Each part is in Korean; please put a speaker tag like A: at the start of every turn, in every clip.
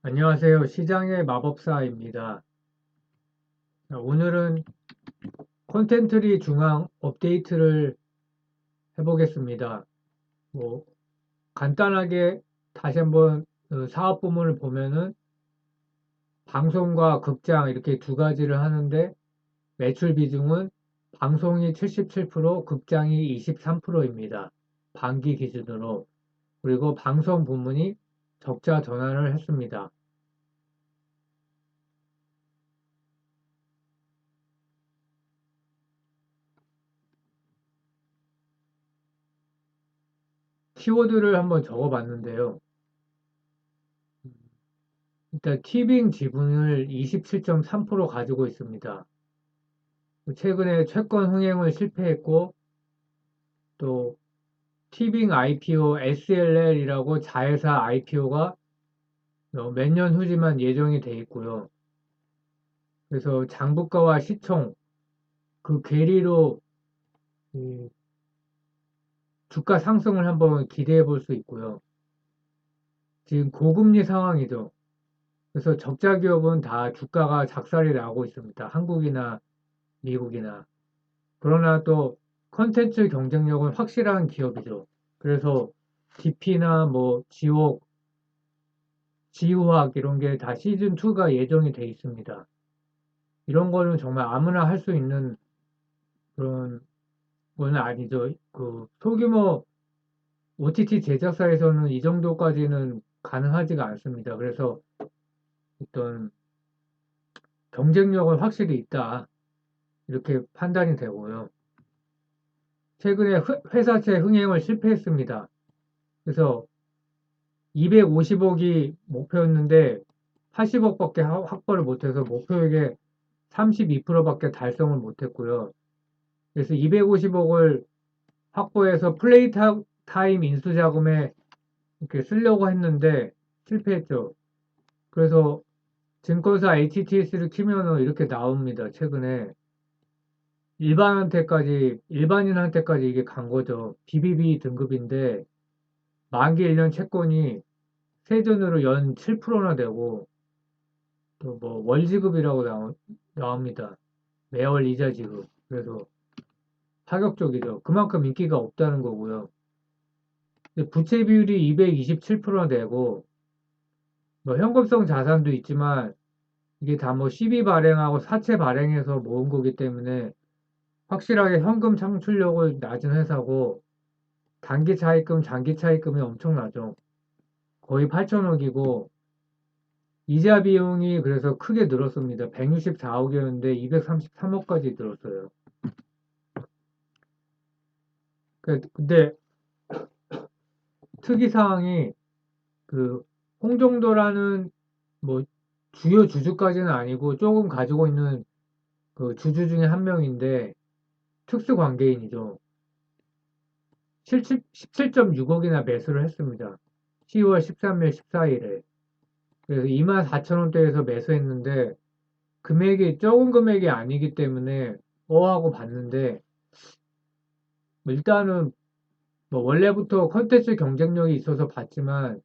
A: 안녕하세요. 시장의 마법사입니다. 자, 오늘은 콘텐츠리 중앙 업데이트를 해보겠습니다. 뭐 간단하게 다시 한번 사업 부문을 보면은 방송과 극장 이렇게 두 가지를 하는데 매출 비중은 방송이 77%, 극장이 23%입니다. 반기 기준으로. 그리고 방송 부문이 적자 전환을 했습니다. 키워드를 한번 적어봤는데요. 일단 티빙 지분을 27.3% 가지고 있습니다. 최근에 채권 흥행을 실패했고 또 티빙 IPO SLL이라고 자회사 IPO가 몇 년 후지만 예정이 돼 있고요. 그래서 장부가와 시총 그 괴리로 이 주가 상승을 한번 기대해 볼 수 있고요. 지금 고금리 상황이죠. 그래서 적자 기업은 다 주가가 작살이 나고 있습니다. 한국이나 미국이나. 그러나 또 컨텐츠 경쟁력은 확실한 기업이죠. 그래서 DP나 뭐 지옥, 지우학 이런 게 다 시즌2가 예정이 돼 있습니다. 이런 거는 정말 아무나 할 수 있는 그런 건 아니죠. 그 소규모 OTT 제작사에서는 이 정도까지는 가능하지가 않습니다. 그래서 어떤 경쟁력은 확실히 있다. 이렇게 판단이 되고요. 최근에 회사채 흥행을 실패했습니다. 그래서 250억이 목표였는데 80억밖에 확보를 못해서 목표액의 32%밖에 달성을 못했고요. 그래서 250억을 확보해서 플레이 타임 인수 자금에 이렇게 쓰려고 했는데 실패했죠. 그래서 증권사 HTS를 키면 이렇게 나옵니다. 최근에 일반인한테까지 이게 간 거죠. BBB 등급인데 만기 1년 채권이 세전으로 연 7%나 되고 또 뭐 월지급이라고 나옵니다. 매월 이자 지급. 그래서 파격적이죠. 그만큼 인기가 없다는 거고요. 근데 부채 비율이 227%나 되고 뭐 현금성 자산도 있지만 이게 다 뭐 시비 발행하고 사채 발행해서 모은 거기 때문에 확실하게 현금 창출력을 낮은 회사고 단기 차입금, 장기 차입금이 엄청나죠. 거의 8천억이고 이자 비용이 그래서 크게 늘었습니다. 164억이었는데 233억까지 늘었어요. 근데 특이사항이 그 홍정도라는 뭐 주요 주주까지는 아니고 조금 가지고 있는 그 주주 중에 한 명인데 특수관계인이죠. 17.6억이나 매수를 했습니다. 10월 13일, 14일에. 그래서 24,000원대에서 매수했는데 금액이 적은 금액이 아니기 때문에 하고 봤는데 뭐 일단은 뭐 원래부터 컨텐츠 경쟁력이 있어서 봤지만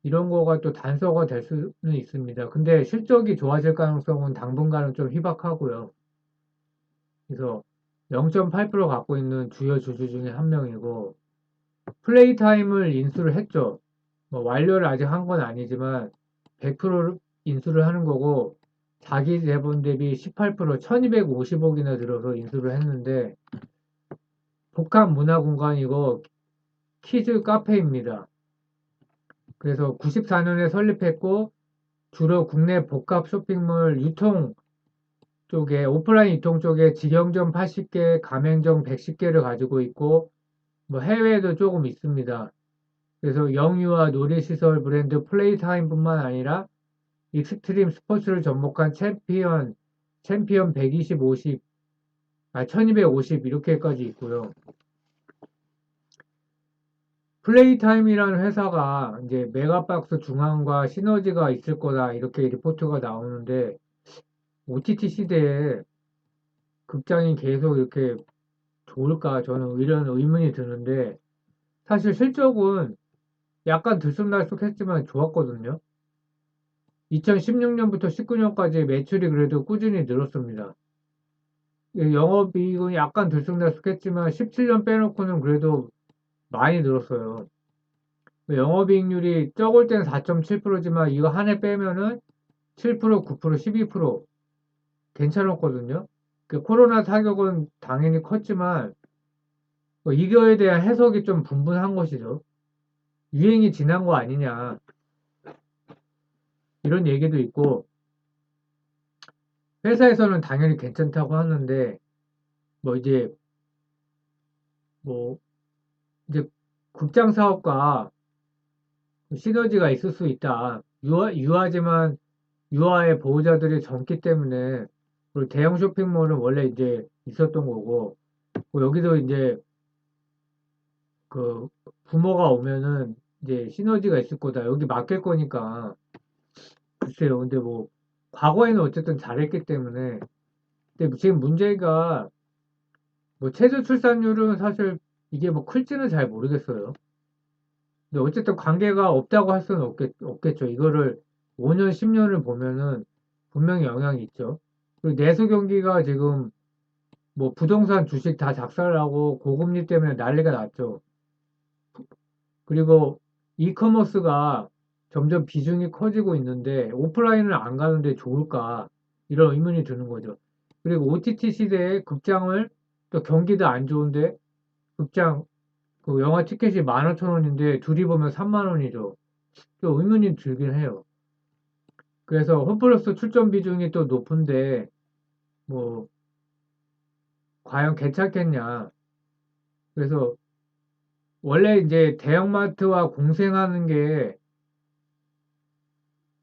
A: 이런 거가 또 단서가 될 수는 있습니다. 근데 실적이 좋아질 가능성은 당분간은 좀 희박하고요. 그래서 0.8% 갖고 있는 주요 주주 중에 한 명이고 플레이 타임을 인수를 했죠. 뭐 완료를 아직 한 건 아니지만 100% 인수를 하는 거고 자기 자본 대비 18% 1250억이나 들어서 인수를 했는데 복합 문화 공간이고 키즈 카페입니다. 그래서 94년에 설립했고 주로 국내 복합 쇼핑몰 유통 쪽에 오프라인 유통 쪽에 직영점 80개, 가맹점 110개를 가지고 있고 뭐 해외에도 조금 있습니다. 그래서 영유아 놀이시설 브랜드 플레이타임뿐만 아니라 익스트림 스포츠를 접목한 챔피언 120, 50, 1250 이렇게까지 있고요. 플레이타임이라는 회사가 이제 메가박스 중앙과 시너지가 있을 거다 이렇게 리포트가 나오는데 OTT 시대에 극장이 계속 이렇게 좋을까 저는 이런 의문이 드는데 사실 실적은 약간 들쑥날쑥했지만 좋았거든요. 2016년부터 19년까지 매출이 그래도 꾸준히 늘었습니다. 영업이익은 약간 들쑥날쑥했지만 17년 빼놓고는 그래도 많이 늘었어요. 영업이익률이 적을 때는 4.7%지만 이거 한 해 빼면은 7%, 9%, 12% 괜찮았거든요. 코로나 타격은 당연히 컸지만 이거에 대한 해석이 좀 분분한 것이죠. 유행이 지난 거 아니냐 이런 얘기도 있고 회사에서는 당연히 괜찮다고 하는데 뭐 이제 뭐 이제 극장 사업과 시너지가 있을 수 있다. 유아지만 유아의 보호자들이 젊기 때문에 그리고 대형 쇼핑몰은 원래 이제 있었던 거고 뭐 여기도 이제 그 부모가 오면은 이제 시너지가 있을 거다. 여기 맡길 거니까 글쎄요. 근데 뭐 과거에는 어쨌든 잘했기 때문에 근데 지금 문제가 뭐 최저 출산율은 사실 이게 뭐 클지는 잘 모르겠어요. 근데 어쨌든 관계가 없다고 할 수는 없겠죠. 이거를 5년, 10년을 보면은 분명히 영향이 있죠. 그리고 내수 경기가 지금 뭐 부동산 주식 다 작살나고 고금리 때문에 난리가 났죠. 그리고 이커머스가 점점 비중이 커지고 있는데 오프라인을 안 가는데 좋을까? 이런 의문이 드는 거죠. 그리고 OTT 시대에 극장을 또 경기도 안 좋은데 극장 그 영화 티켓이 15,000원인데 둘이 보면 3만 원이죠. 또 의문이 들긴 해요. 그래서 홈플러스 출전 비중이 또 높은데 뭐 과연 괜찮겠냐. 그래서 원래 이제 대형마트와 공생하는 게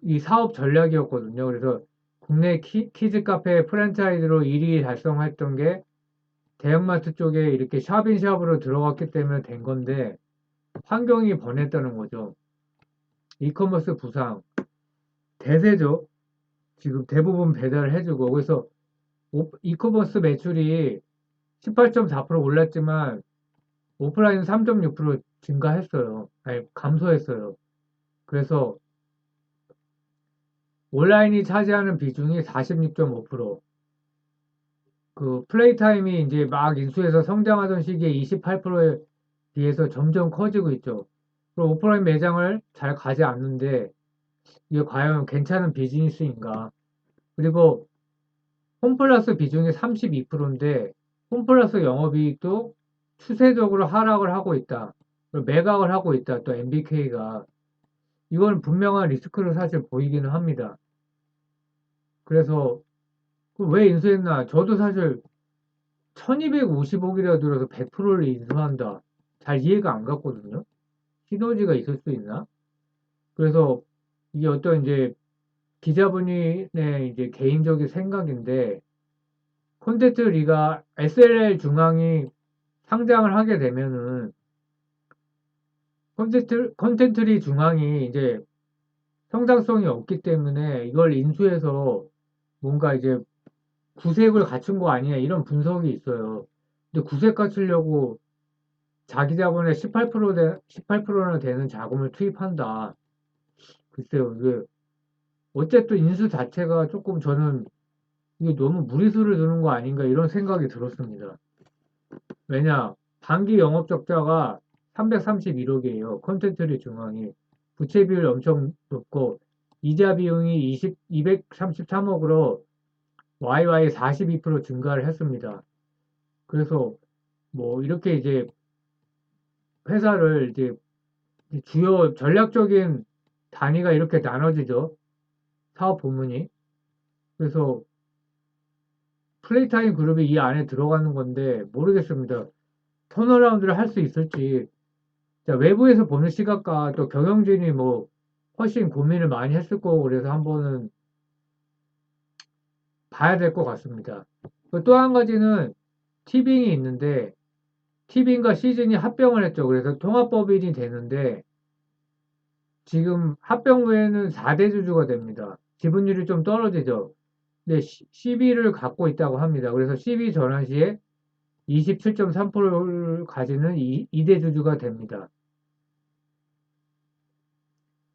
A: 이 사업 전략이었거든요. 그래서 국내 키즈 카페 프랜차이즈로 1위 달성했던 게 대형마트 쪽에 이렇게 샵인샵으로 들어갔기 때문에 된 건데 환경이 번했다는 거죠. 이커머스 부상 대세죠. 지금 대부분 배달을 해주고 그래서 이커머스 매출이 18.4% 올랐지만 오프라인 3.6% 증가했어요. 아니 감소했어요. 그래서 온라인이 차지하는 비중이 46.5%, 그 플레이 타임이 이제 막 인수해서 성장하던 시기에 28%에 비해서 점점 커지고 있죠. 그리고 오프라인 매장을 잘 가지 않는데 이게 과연 괜찮은 비즈니스인가? 그리고 홈플러스 비중이 32%인데 홈플러스 영업이익도 추세적으로 하락을 하고 있다. 그리고 매각을 하고 있다. 또 MBK가 이건 분명한 리스크를 사실 보이기는 합니다. 그래서 왜 인수했나? 저도 사실 1250억이라 들어서 100%를 인수한다. 잘 이해가 안 갔거든요. 시너지가 있을 수 있나? 그래서 이게 어떤 이제 기자분의 이제 개인적인 생각인데 콘텐츠 리가 SLL 중앙이 상장을 하게 되면은 콘텐츠리 중앙이 이제 성장성이 없기 때문에 이걸 인수해서 뭔가 이제 구색을 갖춘 거 아니냐 이런 분석이 있어요. 근데 구색 갖추려고 자기 자본의 18%나 되는 자금을 투입한다. 글쎄요, 이게 어쨌든 인수 자체가 조금 저는 이게 너무 무리수를 두는 거 아닌가 이런 생각이 들었습니다. 왜냐, 단기 영업 적자가 331억이에요. 컨텐츠리 중앙이. 부채 비율 엄청 높고, 이자 비용이 233억으로 YY 42% 증가를 했습니다. 그래서 뭐 이렇게 이제 회사를 이제 주요 전략적인 단위가 이렇게 나눠지죠. 사업 부문이. 그래서 플레이타임 그룹이 이 안에 들어가는 건데 모르겠습니다. 턴어라운드를 할 수 있을지. 자, 외부에서 보는 시각과 또 경영진이 뭐 훨씬 고민을 많이 했을 거고 그래서 한번은 봐야 될 것 같습니다. 또 한 가지는 티빙이 있는데 티빙과 시즌이 합병을 했죠. 그래서 통합법인이 되는데 지금 합병 후에는 4대 주주가 됩니다. 지분율이 좀 떨어지죠. 근데 CB를 갖고 있다고 합니다. 그래서 CB 전환 시에 27.3%를 가지는 2대 주주가 됩니다.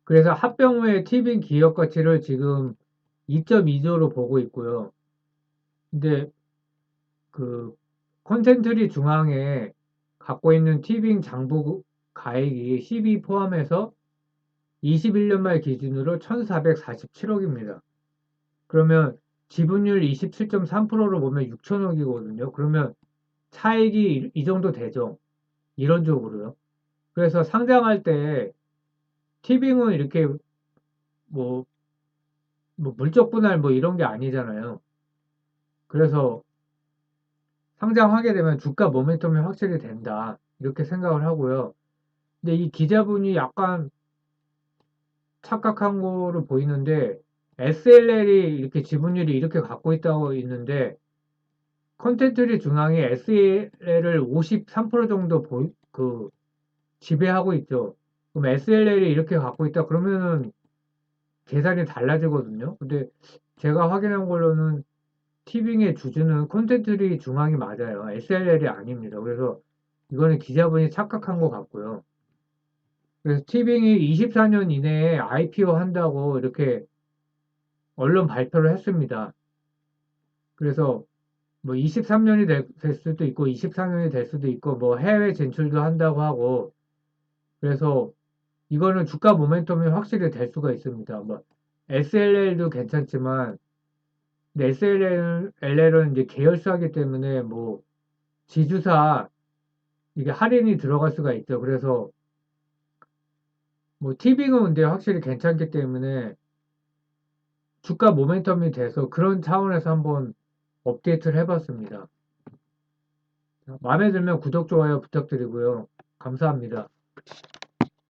A: 그래서 합병 후에 티빙 기업 가치를 지금 2.2조로 보고 있고요. 근데 그 콘센트리 중앙에 갖고 있는 티빙 장부 가액이 12 포함해서 21년 말 기준으로 1,447억입니다. 그러면 지분율 27.3%로 보면 6천억이거든요. 그러면 차익이 이 정도 되죠. 이론적으로요. 그래서 상장할 때 티빙은 이렇게 뭐, 뭐 물적 분할 뭐 이런 게 아니잖아요. 그래서 상장하게 되면 주가 모멘텀이 확실히 된다. 이렇게 생각을 하고요. 근데 이 기자분이 약간 착각한 거로 보이는데 SLL이 이렇게 지분율이 이렇게 갖고 있다고 있는데 컨텐츠리 중앙이 SLL을 53% 정도 지배하고 있죠. 그럼 SLL이 이렇게 갖고 있다 그러면은 계산이 달라지거든요. 근데 제가 확인한 걸로는 티빙의 주주는 콘텐츠리 중앙이 맞아요. SLL이 아닙니다. 그래서 이거는 기자분이 착각한 것 같고요. 그래서 티빙이 24년 이내에 IPO 한다고 이렇게 언론 발표를 했습니다. 그래서 뭐 23년이 될 수도 있고 24년이 될 수도 있고 뭐 해외 진출도 한다고 하고 그래서 이거는 주가 모멘텀이 확실히 될 수가 있습니다. 뭐 SLL도 괜찮지만 근데 SLL은 이제 계열사이기 때문에 뭐 지주사 이게 할인이 들어갈 수가 있죠. 그래서 뭐 티빙은 근데 확실히 괜찮기 때문에 주가 모멘텀이 돼서 그런 차원에서 한번 업데이트를 해봤습니다. 마음에 들면 구독, 좋아요 부탁드리고요. 감사합니다.